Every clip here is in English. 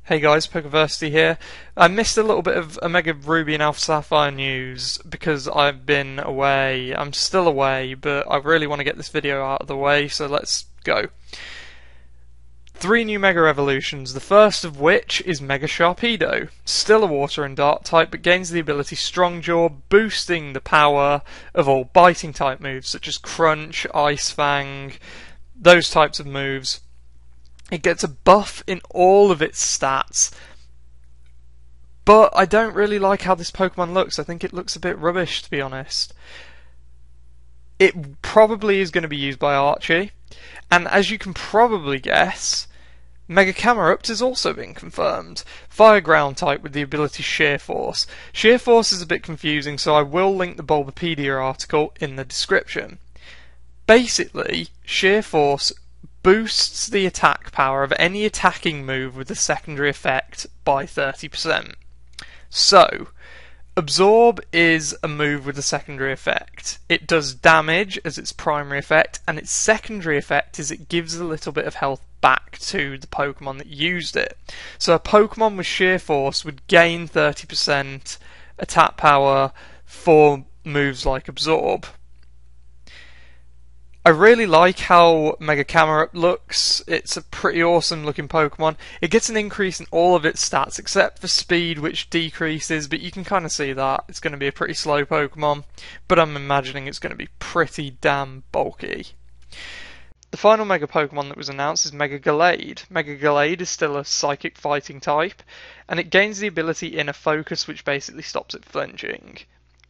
Hey guys, Pokeversity here. I missed a little bit of Omega Ruby and Alpha Sapphire news because I've been away. I'm still away, but I really want to get this video out of the way, so let's go. 3 new Mega Evolutions, the first of which is Mega Sharpedo. Still a Water and Dark type, but gains the ability Strong Jaw, boosting the power of all biting type moves, such as Crunch, Ice Fang, those types of moves. It gets a buff in all of its stats, but I don't really like how this Pokemon looks. I think it looks a bit rubbish, to be honest. It probably is going to be used by Archie, and as you can probably guess, Mega Camerupt has also been confirmed. Fire Ground type with the ability Sheer Force. Sheer Force is a bit confusing, so I will link the Bulbapedia article in the description. Basically, Sheer Force boosts the attack power of any attacking move with a secondary effect by 30%. So, Absorb is a move with a secondary effect. It does damage as its primary effect, and its secondary effect is it gives a little bit of health back to the Pokemon that used it. So a Pokemon with Sheer Force would gain 30% attack power for moves like Absorb. I really like how Mega Camerupt looks. It's a pretty awesome looking Pokemon. It gets an increase in all of its stats except for speed, which decreases, but you can kind of see that. It's going to be a pretty slow Pokemon, but I'm imagining it's going to be pretty damn bulky. The final Mega Pokemon that was announced is Mega Gallade. Mega Gallade is still a Psychic Fighting type, and it gains the ability Inner Focus, which basically stops it flinching.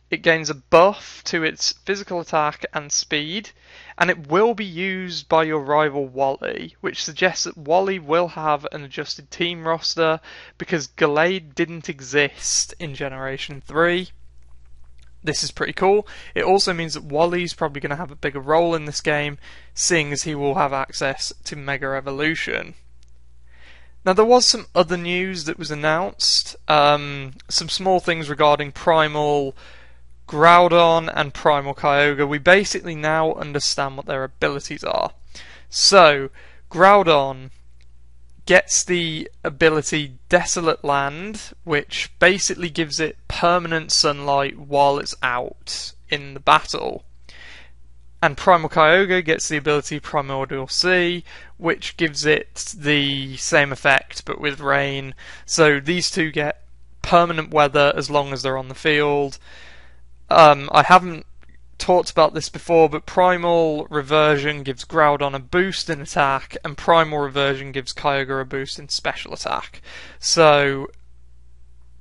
It gains a buff to its physical attack and speed, and it will be used by your rival Wally, which suggests that Wally will have an adjusted team roster because Gallade didn't exist in Generation 3. This is pretty cool. It also means that Wally's probably going to have a bigger role in this game, seeing as he will have access to Mega Evolution. Now, there was some other news that was announced, some small things regarding Primal Groudon and Primal Kyogre. We basically now understand what their abilities are. So, Groudon gets the ability Desolate Land, which basically gives it permanent sunlight while it's out in the battle. And Primal Kyogre gets the ability Primordial Sea, which gives it the same effect but with rain. So these two get permanent weather as long as they're on the field. I haven't talked about this before, but Primal Reversion gives Groudon a boost in attack, and Primal Reversion gives Kyogre a boost in special attack. So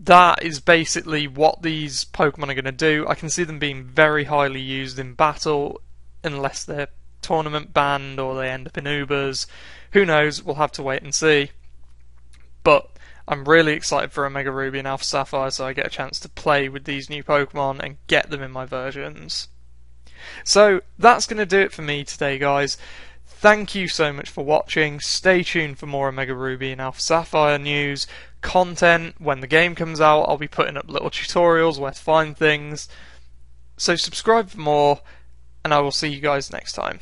that is basically what these Pokemon are going to do. I can see them being very highly used in battle, unless they're tournament banned or they end up in Ubers. Who knows? We'll have to wait and see. But I'm really excited for Omega Ruby and Alpha Sapphire, so I get a chance to play with these new Pokemon and get them in my versions. So that's going to do it for me today, guys. Thank you so much for watching. Stay tuned for more Omega Ruby and Alpha Sapphire news, content. When the game comes out, I'll be putting up little tutorials where to find things. So subscribe for more, and I will see you guys next time.